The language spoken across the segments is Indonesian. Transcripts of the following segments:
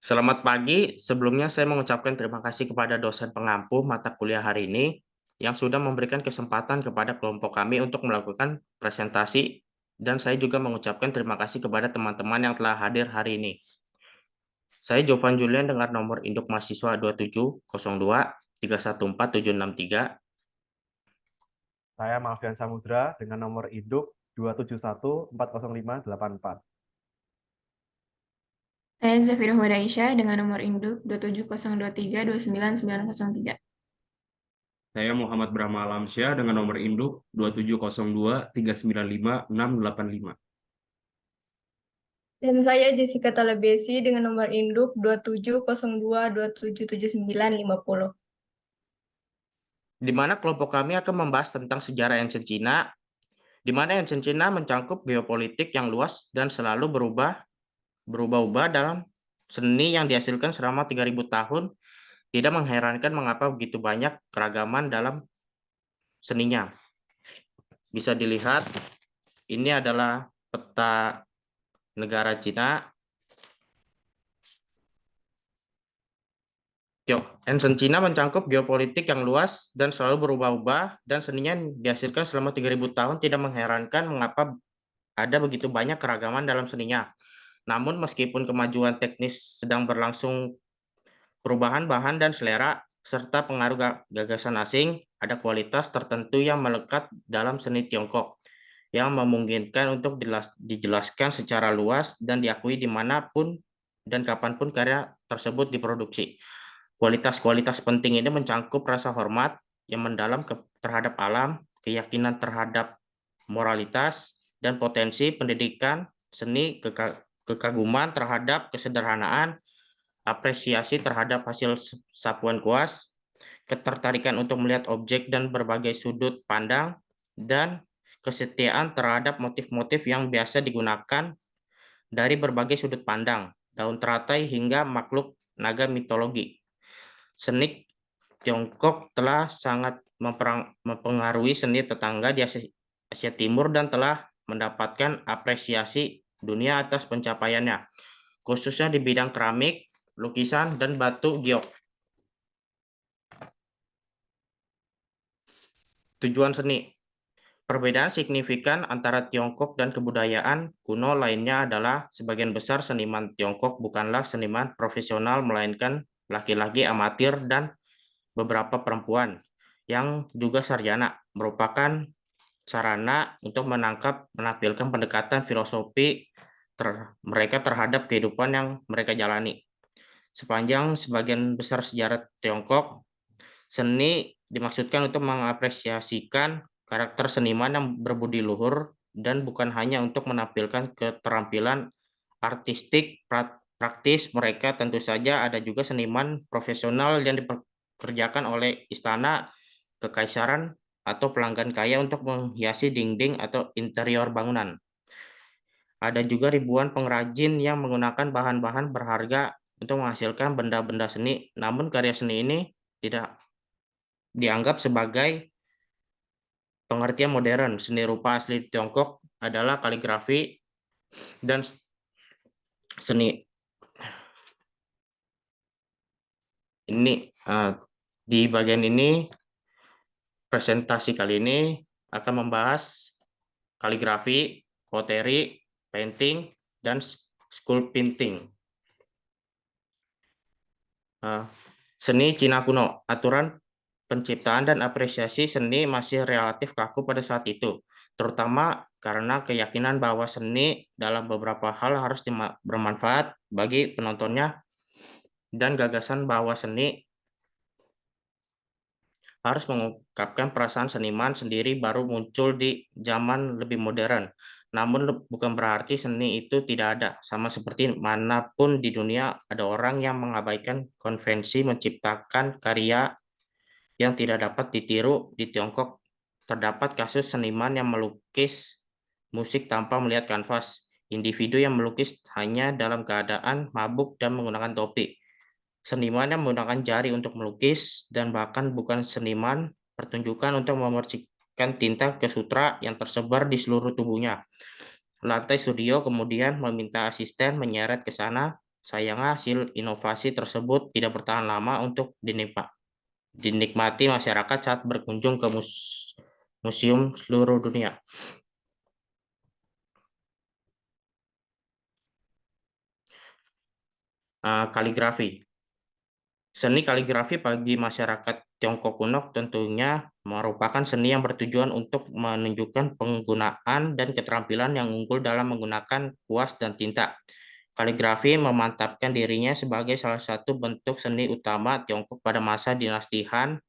Selamat pagi. Sebelumnya saya mengucapkan terima kasih kepada dosen pengampu mata kuliah hari ini yang sudah memberikan kesempatan kepada kelompok kami untuk melakukan presentasi dan saya juga mengucapkan terima kasih kepada teman-teman yang telah hadir hari ini. Saya Jovan Julian dengan nomor induk mahasiswa 2702314763. Saya Malvian Samudra dengan nomor induk 2714058. Saya Zafira Huda dengan nomor induk 2702329903. Saya Muhammad Brahma Alamsyah dengan nomor induk 2702395685. Dan saya Jessica Talebesi dengan nomor induk 2702277950. Di mana kelompok kami akan membahas tentang sejarah ancient Cina, di mana ancient Cina mencakup geopolitik yang luas dan selalu berubah-ubah dalam seni yang dihasilkan selama 3.000 tahun. Tidak mengherankan mengapa begitu banyak keragaman dalam seninya. Bisa dilihat, ini adalah peta negara Cina. Ancient Cina mencakup geopolitik yang luas dan selalu berubah-ubah, dan seninya dihasilkan selama 3.000 tahun. Tidak mengherankan mengapa ada begitu banyak keragaman dalam seninya. Namun meskipun kemajuan teknis sedang berlangsung, perubahan bahan dan selera, serta pengaruh gagasan asing, ada kualitas tertentu yang melekat dalam seni Tiongkok, yang memungkinkan untuk dijelaskan secara luas dan diakui dimanapun dan kapanpun karya tersebut diproduksi. Kualitas-kualitas penting ini mencakup rasa hormat yang mendalam terhadap alam, keyakinan terhadap moralitas, dan potensi pendidikan, seni, kekaguman terhadap kesederhanaan, apresiasi terhadap hasil sapuan kuas, ketertarikan untuk melihat objek dan berbagai sudut pandang, dan kesetiaan terhadap motif-motif yang biasa digunakan dari berbagai sudut pandang, daun teratai hingga makhluk naga mitologi. Seni Tiongkok telah sangat mempengaruhi seni tetangga di Asia Timur dan telah mendapatkan apresiasi dunia atas pencapaiannya, khususnya di bidang keramik, lukisan, dan batu giok. Tujuan seni. Perbedaan signifikan antara Tiongkok dan kebudayaan kuno lainnya adalah sebagian besar seniman Tiongkok bukanlah seniman profesional, melainkan laki-laki amatir dan beberapa perempuan yang juga sarjana, merupakan sarana untuk menampilkan pendekatan filosofi mereka terhadap kehidupan yang mereka jalani. Sepanjang sebagian besar sejarah Tiongkok, seni dimaksudkan untuk mengapresiasikan karakter seniman yang berbudi luhur dan bukan hanya untuk menampilkan keterampilan artistik praktis mereka. Tentu saja ada juga seniman profesional yang dikerjakan oleh istana, kekaisaran, atau pelanggan kaya untuk menghiasi dinding atau interior bangunan. Ada juga ribuan pengrajin yang menggunakan bahan-bahan berharga untuk menghasilkan benda-benda seni, namun karya seni ini tidak dianggap sebagai pengertian modern. Seni rupa asli Tiongkok adalah kaligrafi dan seni ini. Di bagian ini, presentasi kali ini akan membahas kaligrafi, pottery, painting, dan sculpting. Seni Cina kuno. Aturan penciptaan dan apresiasi seni masih relatif kaku pada saat itu, terutama karena keyakinan bahwa seni dalam beberapa hal harus bermanfaat bagi penontonnya, dan gagasan bahwa seni harus mengungkapkan perasaan seniman sendiri baru muncul di zaman lebih modern. Namun bukan berarti seni itu tidak ada. Sama seperti manapun di dunia ada orang yang mengabaikan konvensi menciptakan karya yang tidak dapat ditiru. Di Tiongkok terdapat kasus seniman yang melukis musik tanpa melihat kanvas, individu yang melukis hanya dalam keadaan mabuk dan menggunakan topi, seniman yang menggunakan jari untuk melukis, dan bahkan bukan seniman pertunjukan untuk memercikan tinta ke sutra yang tersebar di seluruh tubuhnya. Lantai studio kemudian meminta asisten menyeret ke sana Sayangnya hasil inovasi tersebut tidak bertahan lama untuk dinikmati masyarakat saat berkunjung ke museum seluruh dunia. Kaligrafi. Seni kaligrafi bagi masyarakat Tiongkok kuno tentunya merupakan seni yang bertujuan untuk menunjukkan penggunaan dan keterampilan yang unggul dalam menggunakan kuas dan tinta. Kaligrafi memantapkan dirinya sebagai salah satu bentuk seni utama Tiongkok pada masa dinasti Han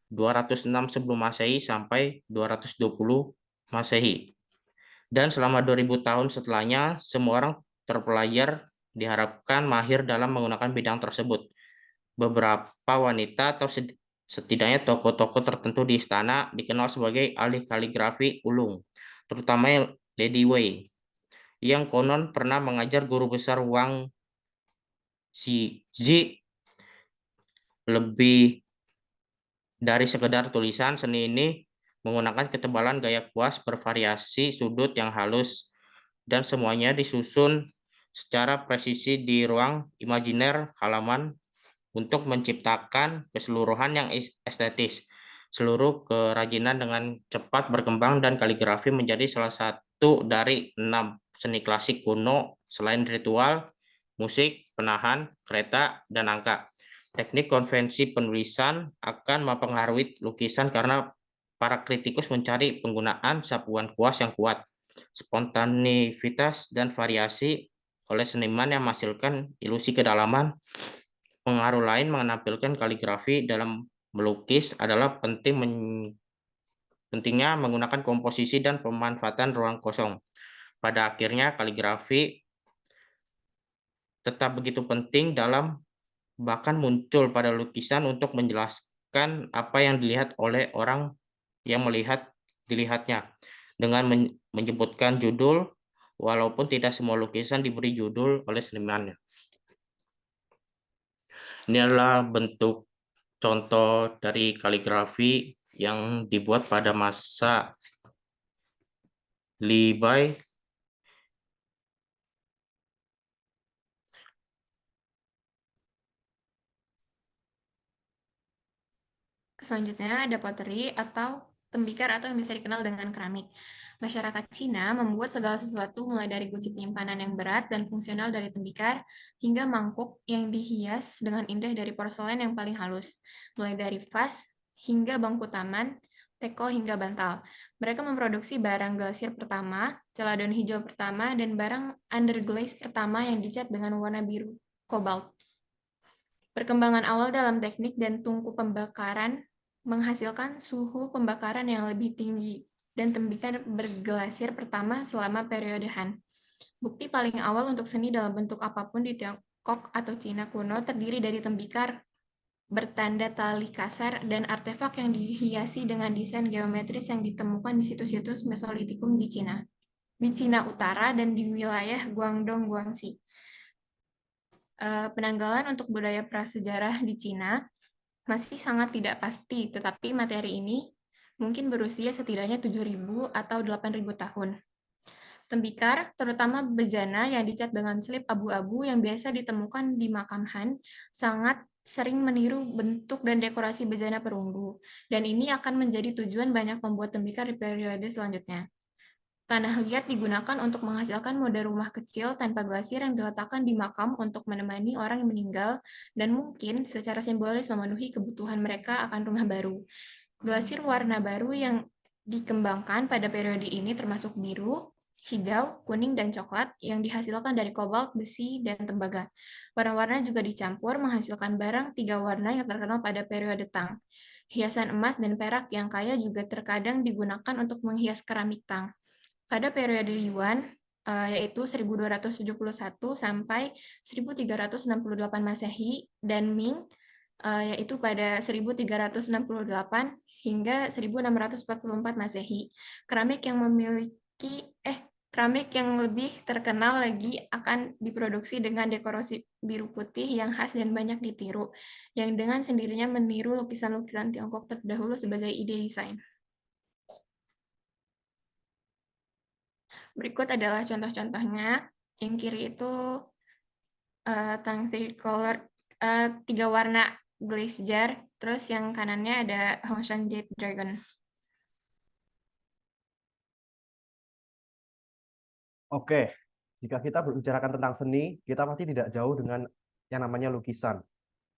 206 sebelum Masehi sampai 220 Masehi. Dan selama 2000 tahun setelahnya, semua orang terpelajar diharapkan mahir dalam menggunakan bidang tersebut. Beberapa wanita atau setidaknya tokoh-tokoh tertentu di istana dikenal sebagai ahli kaligrafi ulung, terutama Lady Wei, yang konon pernah mengajar guru besar Wang Xizhi. Lebih dari sekedar tulisan, seni ini menggunakan ketebalan gaya kuas bervariasi sudut yang halus, dan semuanya disusun secara presisi di ruang imajiner halaman untuk menciptakan keseluruhan yang estetis. Seluruh kerajinan dengan cepat berkembang dan kaligrafi menjadi salah satu dari 6 seni klasik kuno selain ritual, musik, penahan, kereta, dan angka. Teknik konvensi penulisan akan mempengaruhi lukisan karena para kritikus mencari penggunaan sapuan kuas yang kuat, spontanivitas, dan variasi oleh seniman yang menghasilkan ilusi kedalaman. Pengaruh lain menampilkan kaligrafi dalam melukis adalah pentingnya menggunakan komposisi dan pemanfaatan ruang kosong. Pada akhirnya, kaligrafi tetap begitu penting dalam bahkan muncul pada lukisan untuk menjelaskan apa yang dilihat oleh orang yang dilihatnya dengan menyebutkan judul, walaupun tidak semua lukisan diberi judul oleh senimannya. Ini adalah bentuk contoh dari kaligrafi yang dibuat pada masa Li Bai. Selanjutnya ada pottery atau tembikar atau yang bisa dikenal dengan keramik. Masyarakat Cina membuat segala sesuatu mulai dari guci penyimpanan yang berat dan fungsional dari tembikar hingga mangkuk yang dihias dengan indah dari porselen yang paling halus, mulai dari vas hingga bangku taman, teko hingga bantal. Mereka memproduksi barang glasir pertama, celadon hijau pertama, dan barang underglaze pertama yang dicat dengan warna biru kobalt. Perkembangan awal dalam teknik dan tungku pembakaran menghasilkan suhu pembakaran yang lebih tinggi dan tembikar berglasir pertama selama periode Han. Bukti paling awal untuk seni dalam bentuk apapun di Tiongkok atau Cina kuno terdiri dari tembikar bertanda tali kasar dan artefak yang dihiasi dengan desain geometris yang ditemukan di situs-situs Mesolitikum di Cina Utara dan di wilayah Guangdong, Guangxi. Penanggalan untuk budaya prasejarah di Cina masih sangat tidak pasti, tetapi materi ini mungkin berusia setidaknya 7.000 atau 8.000 tahun. Tembikar, terutama bejana yang dicat dengan slip abu-abu yang biasa ditemukan di makam Han, sangat sering meniru bentuk dan dekorasi bejana perunggu, dan ini akan menjadi tujuan banyak pembuat tembikar di periode selanjutnya. Tanah liat digunakan untuk menghasilkan mode rumah kecil tanpa glasir yang diletakkan di makam untuk menemani orang yang meninggal dan mungkin secara simbolis memenuhi kebutuhan mereka akan rumah baru. Glasir warna baru yang dikembangkan pada periode ini termasuk biru, hijau, kuning, dan coklat yang dihasilkan dari kobalt, besi, dan tembaga. Warna-warna juga dicampur menghasilkan barang 3 warna yang terkenal pada periode Tang. Hiasan emas dan perak yang kaya juga terkadang digunakan untuk menghias keramik Tang. Pada periode Yuan, yaitu 1271 sampai 1368 Masehi, dan Ming, yaitu pada 1368 hingga 1644 Masehi. Keramik yang lebih terkenal lagi akan diproduksi dengan dekorasi biru putih yang khas dan banyak ditiru, yang dengan sendirinya meniru lukisan-lukisan Tiongkok terdahulu sebagai ide desain. Berikut adalah contoh-contohnya. Yang kiri itu Tang color 3 warna glaze jar, terus yang kanannya ada Hongshan Jade Dragon. Oke, jika kita berbicarakan tentang seni, kita pasti tidak jauh dengan yang namanya lukisan.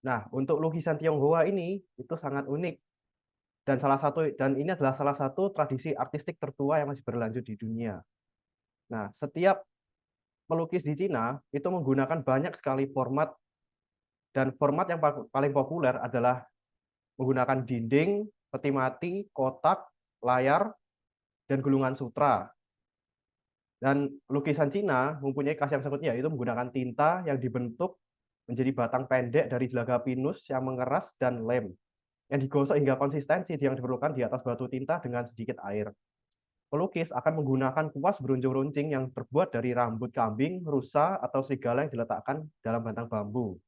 Nah, untuk lukisan Tionghoa ini itu sangat unik dan ini adalah salah satu tradisi artistik tertua yang masih berlanjut di dunia. Nah, setiap melukis di Cina itu menggunakan banyak sekali format, dan format yang paling populer adalah menggunakan dinding, peti mati, kotak, layar, dan gulungan sutra. Dan lukisan Cina mempunyai khas yang satunya, yaitu menggunakan tinta yang dibentuk menjadi batang pendek dari jelaga pinus yang mengeras dan lem, yang digosok hingga konsistensi yang diperlukan di atas batu tinta dengan sedikit air. Pelukis akan menggunakan kuas beruncing-runcing yang terbuat dari rambut kambing, rusa, atau serigala yang diletakkan dalam batang bambu.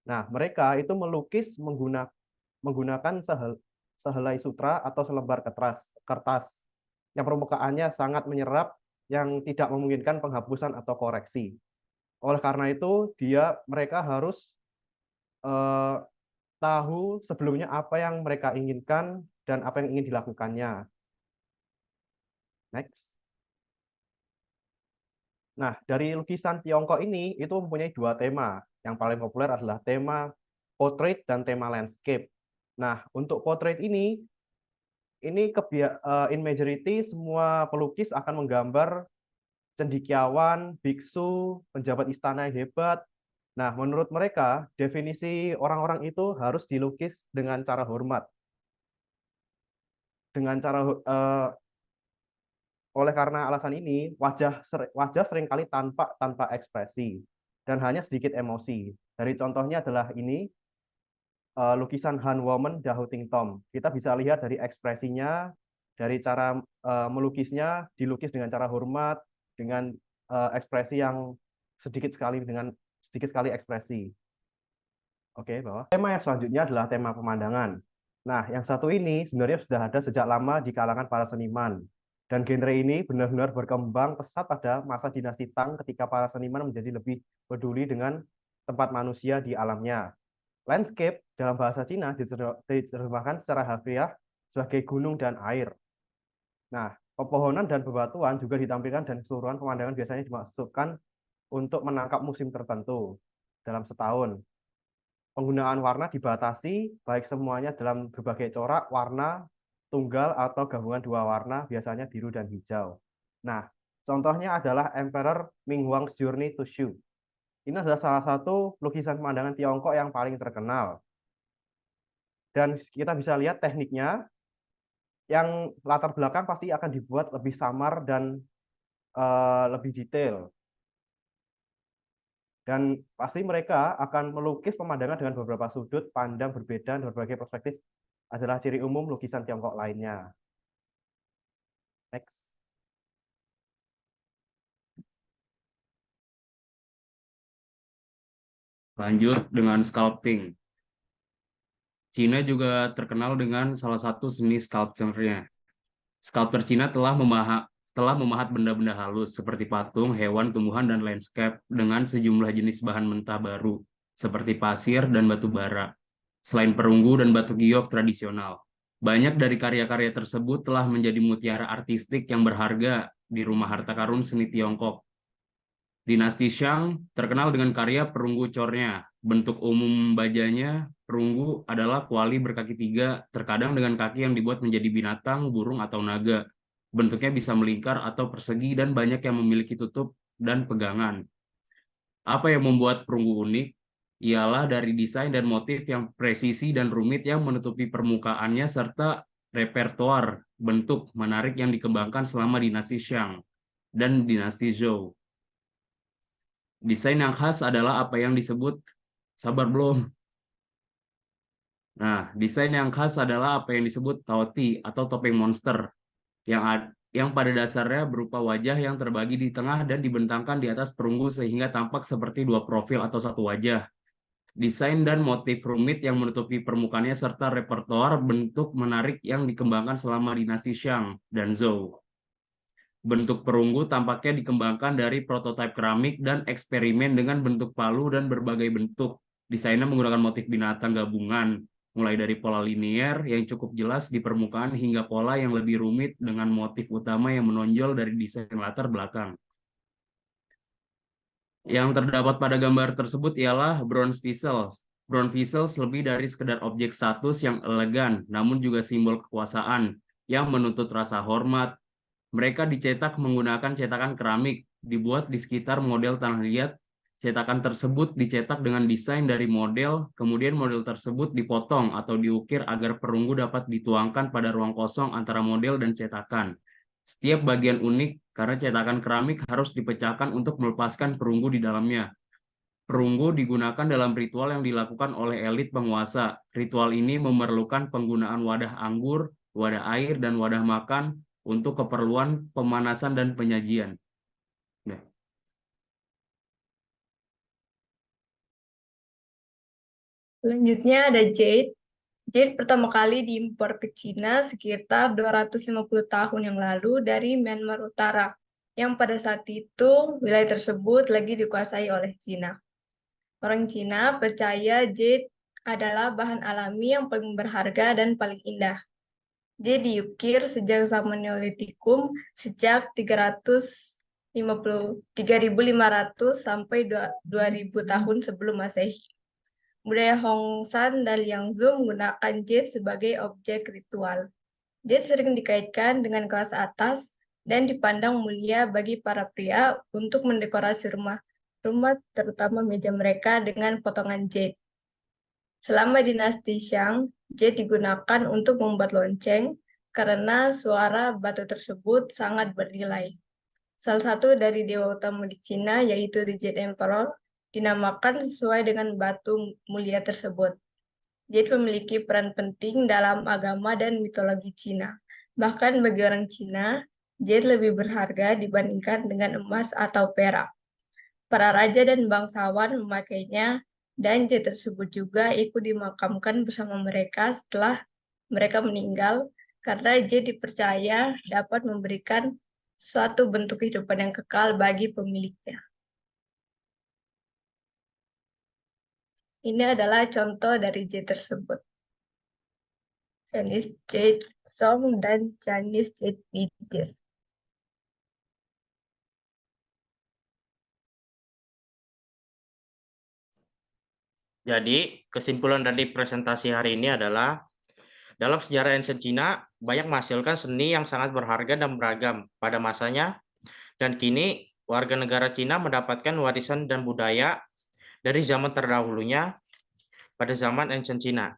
Nah, mereka itu melukis menggunakan sehelai sutra atau selembar kertas yang permukaannya sangat menyerap, yang tidak memungkinkan penghapusan atau koreksi. Oleh karena itu, mereka harus tahu sebelumnya apa yang mereka inginkan dan apa yang ingin dilakukannya. Next. Nah, dari lukisan Tiongkok ini itu mempunyai 2 tema. Yang paling populer adalah tema portrait dan tema landscape. Nah, untuk portrait ini in majority semua pelukis akan menggambar cendekiawan, biksu, penjabat istana yang hebat. Nah, menurut mereka, definisi orang-orang itu harus dilukis dengan cara hormat. Oleh karena alasan ini, wajah seringkali tanpa ekspresi dan hanya sedikit emosi. Dari contohnya adalah ini, lukisan Han Woman Dahu Ting Tom. Kita bisa lihat dari ekspresinya, dari cara melukisnya, dilukis dengan cara hormat, dengan ekspresi yang sedikit sekali ekspresi. Oke, bawah. Tema yang selanjutnya adalah tema pemandangan. Nah, yang satu ini sebenarnya sudah ada sejak lama di kalangan para seniman. Dan genre ini benar-benar berkembang pesat pada masa dinasti Tang ketika para seniman menjadi lebih peduli dengan tempat manusia di alamnya. Landscape dalam bahasa Cina diterjemahkan secara harfiah sebagai gunung dan air. Nah, pepohonan dan bebatuan juga ditampilkan dan keseluruhan pemandangan biasanya dimaksudkan untuk menangkap musim tertentu dalam setahun. Penggunaan warna dibatasi, baik semuanya dalam berbagai corak, warna, tunggal, atau gabungan 2 warna, biasanya biru dan hijau. Nah, contohnya adalah Emperor Ming Huang's Journey to Shu. Ini adalah salah satu lukisan pemandangan Tiongkok yang paling terkenal. Dan kita bisa lihat tekniknya, yang latar belakang pasti akan dibuat lebih samar dan lebih detail. Dan pasti mereka akan melukis pemandangan dengan beberapa sudut pandang berbeda dan berbagai perspektif adalah ciri umum lukisan Tiongkok lainnya. Next. Lanjut dengan sculpting. Cina juga terkenal dengan salah satu seni sculpture-nya. Sculptor Cina telah memahat benda-benda halus seperti patung, hewan, tumbuhan, dan landscape dengan sejumlah jenis bahan mentah baru, seperti pasir dan batu bara, selain perunggu dan batu giok tradisional. Banyak dari karya-karya tersebut telah menjadi mutiara artistik yang berharga di rumah harta karun seni Tiongkok. Dinasti Shang terkenal dengan karya perunggu cornya. Bentuk umum bajanya, perunggu adalah kuali berkaki 3, terkadang dengan kaki yang dibuat menjadi binatang, burung, atau naga. Bentuknya bisa melingkar atau persegi dan banyak yang memiliki tutup dan pegangan. Apa yang membuat perunggu unik? Ialah dari desain dan motif yang presisi dan rumit yang menutupi permukaannya serta repertoar bentuk menarik yang dikembangkan selama dinasti Shang dan dinasti Zhou. Desain yang khas adalah apa yang disebut, sabar belum? Nah, desain yang khas adalah apa yang disebut taoti atau topeng monster, yang pada dasarnya berupa wajah yang terbagi di tengah dan dibentangkan di atas perunggu sehingga tampak seperti 2 profil atau 1 wajah. Desain dan motif rumit yang menutupi permukaannya serta repertoar bentuk menarik yang dikembangkan selama dinasti Shang dan Zhou. Bentuk perunggu tampaknya dikembangkan dari prototipe keramik dan eksperimen dengan bentuk palu dan berbagai bentuk. Desainnya menggunakan motif binatang gabungan, mulai dari pola linier yang cukup jelas di permukaan hingga pola yang lebih rumit dengan motif utama yang menonjol dari desain latar belakang. Yang terdapat pada gambar tersebut ialah bronze vessels. Bronze vessels lebih dari sekedar objek status yang elegan, namun juga simbol kekuasaan yang menuntut rasa hormat. Mereka dicetak menggunakan cetakan keramik, dibuat di sekitar model tanah liat. Cetakan tersebut dicetak dengan desain dari model, kemudian model tersebut dipotong atau diukir agar perunggu dapat dituangkan pada ruang kosong antara model dan cetakan. Setiap bagian unik karena cetakan keramik harus dipecahkan untuk melepaskan perunggu di dalamnya. Perunggu digunakan dalam ritual yang dilakukan oleh elit penguasa. Ritual ini memerlukan penggunaan wadah anggur, wadah air, dan wadah makan untuk keperluan pemanasan dan penyajian. Nah, Selanjutnya ada jade. Jade pertama kali diimpor ke Cina sekitar 250 tahun yang lalu dari Myanmar Utara, yang pada saat itu wilayah tersebut lagi dikuasai oleh Cina. Orang Cina percaya jade adalah bahan alami yang paling berharga dan paling indah. Jade diukir sejak zaman Neolitikum sejak 3.500 sampai 2.000 tahun sebelum Masehi. Budaya Hong San dan Liangzhou menggunakan jade sebagai objek ritual. Jade sering dikaitkan dengan kelas atas dan dipandang mulia bagi para pria untuk mendekorasi rumah terutama meja mereka dengan potongan jade. Selama dinasti Shang, jade digunakan untuk membuat lonceng karena suara batu tersebut sangat bernilai. Salah satu dari dewa utama di Cina, yaitu The Jade Emperor, dinamakan sesuai dengan batu mulia tersebut. Jade memiliki peran penting dalam agama dan mitologi Cina. Bahkan bagi orang Cina, jade lebih berharga dibandingkan dengan emas atau perak. Para raja dan bangsawan memakainya, dan jade tersebut juga ikut dimakamkan bersama mereka setelah mereka meninggal, karena jade dipercaya dapat memberikan suatu bentuk kehidupan yang kekal bagi pemiliknya. Ini adalah contoh dari jade tersebut. Chinese jade song dan Chinese jade beads. Jadi, kesimpulan dari presentasi hari ini adalah dalam sejarah ancient Cina banyak menghasilkan seni yang sangat berharga dan beragam pada masanya, dan kini warga negara Cina mendapatkan warisan dan budaya dari zaman terdahulunya pada zaman ancient Cina.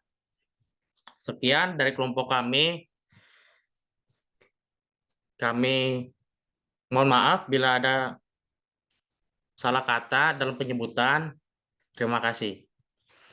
Sekian dari kelompok kami. Kami mohon maaf bila ada salah kata dalam penyebutan. Terima kasih.